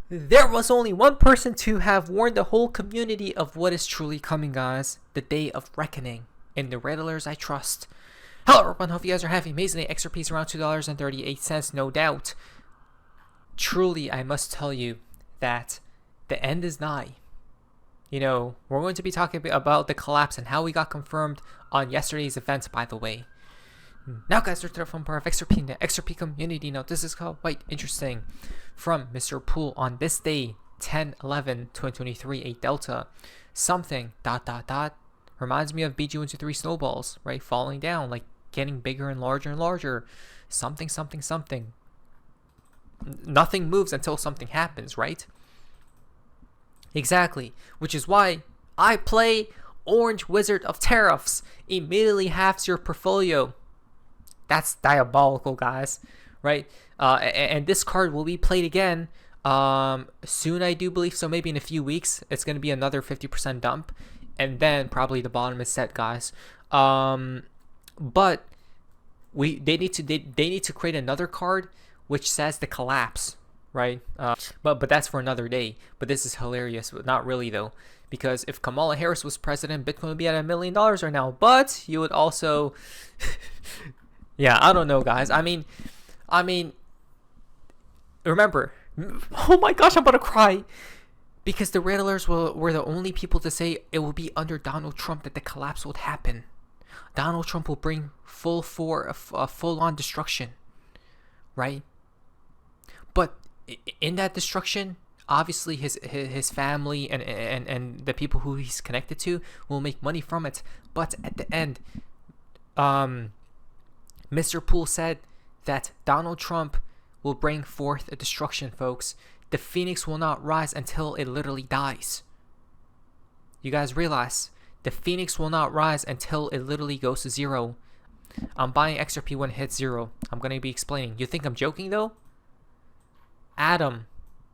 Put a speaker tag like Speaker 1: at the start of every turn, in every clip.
Speaker 1: There was only one person to have warned the whole community of what is truly coming, guys. The day of reckoning. In the Riddlers I trust. Hello everyone, hope you guys are having an amazing day. XRP is around $2.38, no doubt. Truly, I must tell you that the end is nigh. You know, we're going to be talking about the collapse and how we got confirmed on yesterday's event, by the way. Now guys, we're to the fun part of XRP in the XRP community. Now this is quite interesting. From Mr. Pool on this day, 10/11/2023, a delta, something, ... reminds me of BG123 snowballs, right? Falling down, like getting bigger and larger. Something. Nothing moves until something happens, right? Exactly. Which is why I play Orange Wizard of Tariffs. Immediately halves your portfolio. That's diabolical, guys, right? And this card will be played again soon, I do believe. So maybe in a few weeks, it's going to be another 50% dump. And then probably the bottom is set, guys. But they need to create another card which says the collapse, right? But that's for another day. But this is hilarious, but not really though, because if Kamala Harris was president, Bitcoin would be at $1 million right now. But you would also, yeah, I don't know, guys. I mean, remember, oh my gosh, I'm about to cry. Because the Riddlers were the only people to say it will be under Donald Trump that the collapse would happen. Donald Trump will bring full-on destruction, right? But in that destruction, obviously his family and the people who he's connected to will make money from it. But at the end, Mr. Poole said that Donald Trump will bring forth a destruction, folks. The phoenix will not rise until it literally dies. You guys realize the phoenix will not rise until it literally goes to zero. I'm buying XRP when it hits zero. I'm going to be explaining. You think I'm joking though?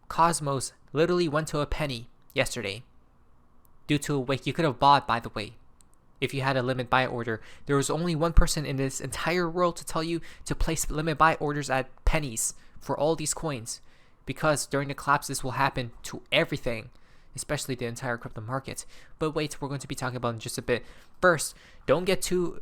Speaker 1: Cosmos literally went to a penny yesterday due to a wake. You could have bought, by the way, if you had a limit buy order. There was only one person in this entire world to tell you to place limit buy orders at pennies for all these coins. Because during the collapse, this will happen to everything, especially the entire crypto market. But wait, we're going to be talking about it in just a bit. First, don't get too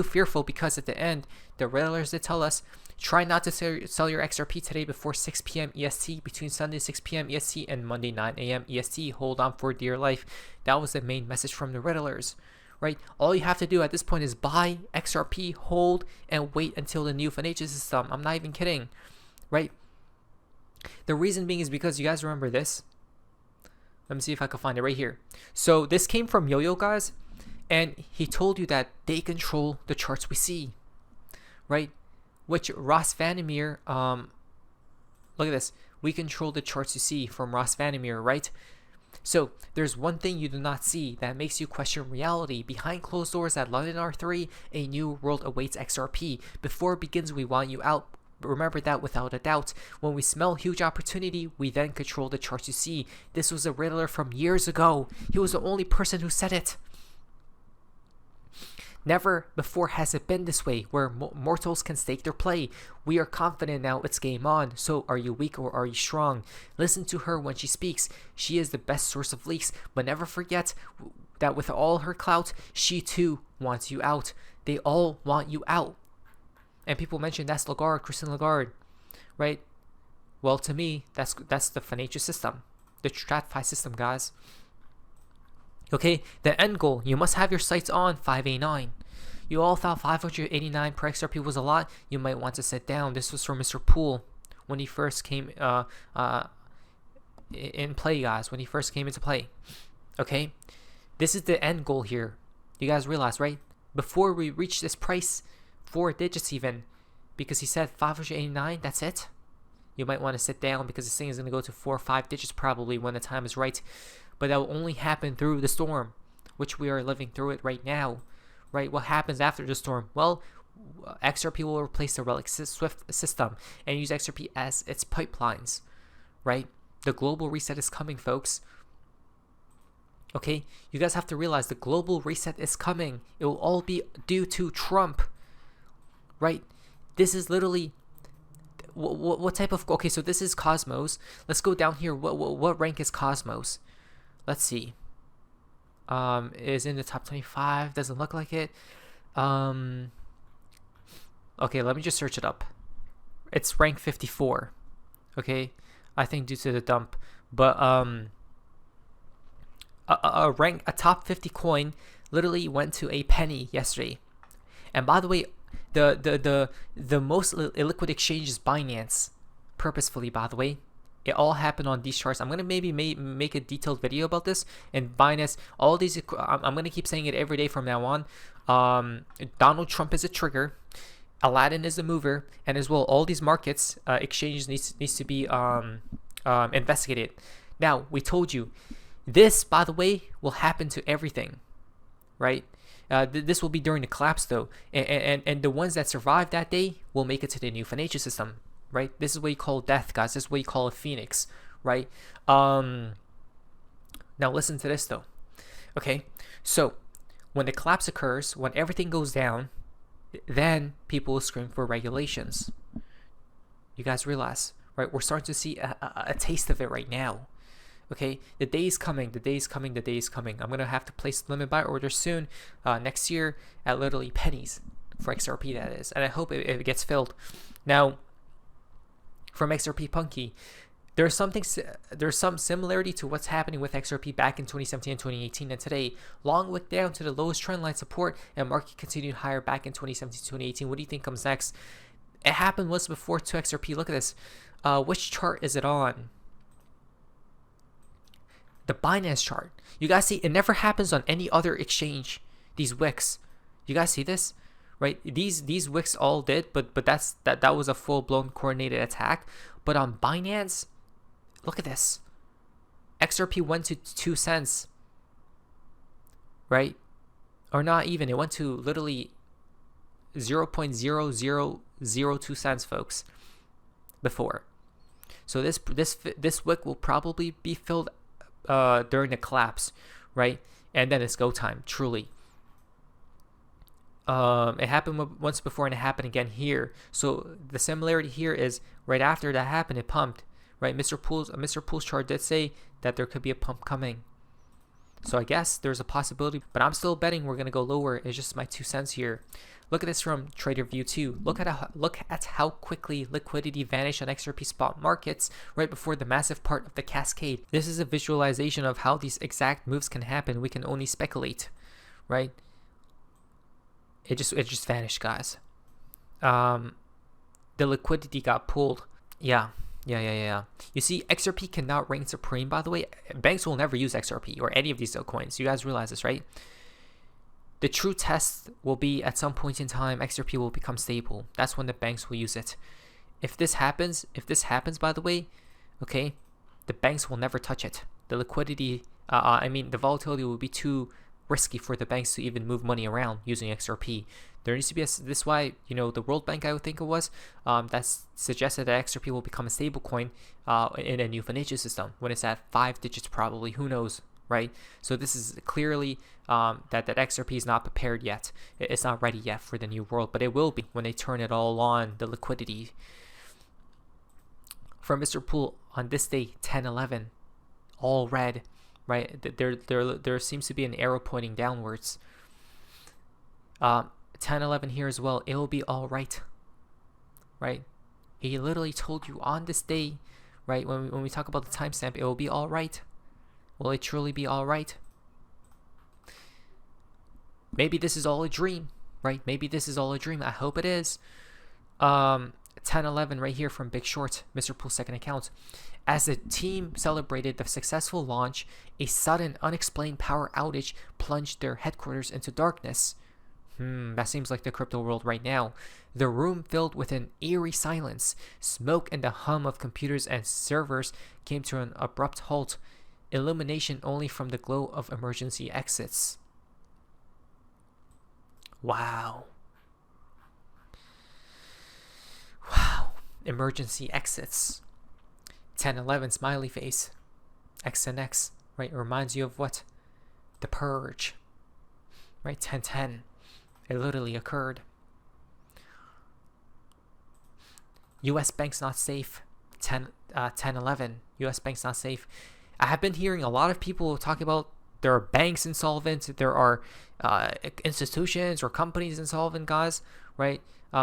Speaker 1: fearful, because at the end, the Riddlers did tell us, try not to sell your XRP today before 6 p.m. EST, between Sunday 6 p.m. EST and Monday 9 a.m. EST. Hold on for dear life. That was the main message from the Riddlers, right? All you have to do at this point is buy XRP, hold, and wait until the new financial system. I'm not even kidding, right? The reason being is because you guys remember this. Let me see if I can find it right here. So this came from Yo-Yo, guys, and he told you that they control the charts we see, right? Which Ross Vandermeer, look at this. We control the charts you see, from Ross Vandermeer, right? So there's one thing you do not see that makes you question reality. Behind closed doors at London R3, a new world awaits XRP. Before it begins, we want you out. Remember that without a doubt. When we smell huge opportunity, we then control the charts you see. This was a Riddler from years ago. He was the only person who said it. Never before has it been this way, where mortals can stake their play. We are confident now, it's game on. So are you weak or are you strong? Listen to her when she speaks. She is the best source of leaks. But never forget that with all her clout, she too wants you out. They all want you out. And people mention that's Lagarde, Christine Lagarde, right? Well, to me, that's the financial system, the TradFi system, guys. Okay, the end goal, you must have your sights on 5A9. You all thought 589 per XRP was a lot. You might want to sit down. This was from Mr. Poole when he first came in play, guys. When he first came into play. Okay, this is the end goal here. You guys realize, right? Before we reach this price, 4 digits even, because he said 589, that's it. You might want to sit down, because this thing is going to go to 4 or 5 digits probably when the time is right. But that will only happen through the storm, which we are living through it right now, right? What happens after the storm? Well, XRP will replace the Relic Swift system and use XRP as its pipelines, right? The global reset is coming, folks. Okay, you guys have to realize the global reset is coming. It will all be due to Trump. Right? This is literally what type of, okay, so this is Cosmos. Let's go down here. What rank is Cosmos? Let's see. Is in the top 25. Doesn't look like it. Okay, let me just search it up. It's rank 54. Okay, I think due to the dump, but a top 50 coin literally went to a penny yesterday. And by the way, the most illiquid exchange is Binance, purposefully, by the way. It all happened on these charts. I'm gonna maybe make a detailed video about this. And Binance, all these, I'm gonna keep saying it every day from now on. Donald Trump is a trigger, Aladdin is a mover, and as well all these markets, exchanges needs to be investigated. Now, we told you this, by the way, will happen to everything, right? This will be during the collapse, though, and the ones that survive that day will make it to the new financial system, right? This is what you call death, guys. This is what you call a phoenix, right? Now listen to this, though. Okay, so when the collapse occurs, when everything goes down, then people will scream for regulations. You guys realize, right? We're starting to see a taste of it right now. Okay, the day is coming, the day is coming, the day is coming. I'm going to have to place limit buy orders soon, next year, at literally pennies for XRP, that is. And I hope it gets filled. Now, from XRP Punky, there's some similarity to what's happening with XRP back in 2017 and 2018 and today. Long wick down to the lowest trend line support, and market continued higher back in 2017 2018. What do you think comes next? It happened once before to XRP. Look at this. Which chart is it on? The Binance chart. You guys see, it never happens on any other exchange. These wicks. You guys see this? Right? These wicks all did, but that was a full-blown coordinated attack. But on Binance, look at this. XRP went to 2 cents. Right? Or not even. It went to literally 0.0002 cents, folks. Before. So this wick will probably be filled during the collapse, right? And then it's go time, truly. It happened once before and it happened again here. So the similarity here is right after that happened, it pumped, right? Mr. Pool's chart did say that there could be a pump coming. So I guess there's a possibility, but I'm still betting we're gonna go lower. It's just my 2 cents here. Look at this from TraderView 2. Look at how quickly liquidity vanished on XRP spot markets right before the massive part of the cascade. This is a visualization of how these exact moves can happen. We can only speculate, right? It just vanished, guys. The liquidity got pulled. Yeah. You see, XRP cannot reign supreme, by the way. Banks will never use XRP or any of these coins. You guys realize this, right? The true test will be at some point in time, XRP will become stable. That's when the banks will use it. If this happens, by the way, okay, the banks will never touch it. The liquidity, the volatility will be too risky for the banks to even move money around using XRP. There needs to be this is why, the World Bank, I would think it was, that suggested that XRP will become a stable coin in a new financial system when it's at 5 digits probably. Who knows, right? So this is clearly that XRP is not prepared yet. It's not ready yet for the new world, but it will be when they turn it all on, the liquidity. For Mr. Pool, on this day, 10-11, all red, right? There seems to be an arrow pointing downwards. 10-11 here as well. It will be all right, right? He literally told you on this day, right? When we talk about the timestamp, it will be all right. Will it truly be all right? Maybe this is all a dream, right? Maybe this is all a dream. I hope it is. 10-11 right here from Big Short, Mr. Pool's second account. As the team celebrated the successful launch, a sudden unexplained power outage plunged their headquarters into darkness. That seems like the crypto world right now. The room filled with an eerie silence. Smoke and the hum of computers and servers came to an abrupt halt. Illumination only from the glow of emergency exits. Wow. Emergency exits. 10-11 smiley face. X and X, right? It reminds you of what? The Purge. Right? 10-10. It literally occurred. U.S. banks not safe. 1011. U.S. banks not safe. I have been hearing a lot of people talk about there are banks insolvent, there are institutions or companies insolvent, guys, right?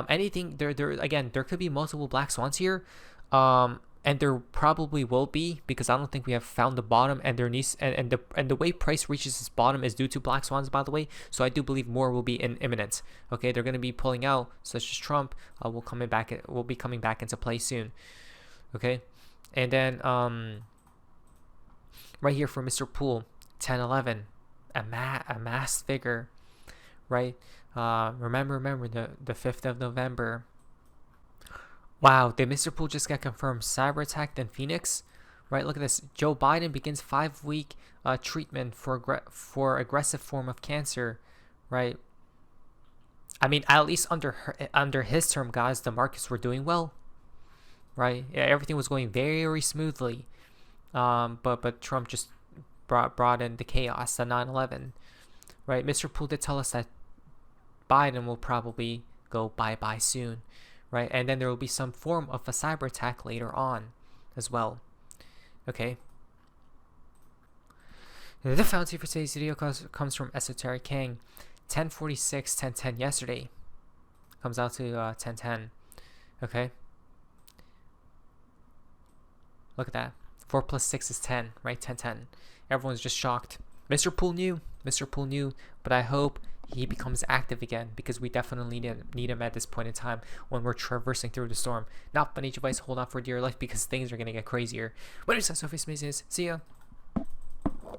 Speaker 1: Anything there again, there could be multiple black swans here, and there probably will be, because I don't think we have found the bottom, and there needs and the way price reaches its bottom is due to black swans, by the way. So I do believe more will be imminent. Okay, they're going to be pulling out, such as Trump will be coming back into play soon. Okay, and then right here for Mr. Poole, 1011, a mass figure, right? Remember the 5th of November. Wow, did Mr. Poole just get confirmed? Cyber attack in Phoenix, right? Look at this. Joe Biden begins 5-week treatment for aggressive form of cancer, right? I mean, at least under his term, guys, the markets were doing well, right? Yeah, everything was going very smoothly, but Trump just brought in the chaos at 9/11, right? Mr. Poole did tell us that Biden will probably go bye-bye soon, right? And then there will be some form of a cyber attack later on as well. Okay. The fountain for today's video comes from Esoteric King. 1046, 1010 yesterday. Comes out to 1010. Okay. Look at that. 4 plus 6 is 10, right? 1010. Everyone's just shocked. Mr. Poole knew, but I hope he becomes active again, because we definitely need him at this point in time when we're traversing through the storm. Not financial advice, hold on for dear life, because things are going to get crazier. What is that? So, see ya.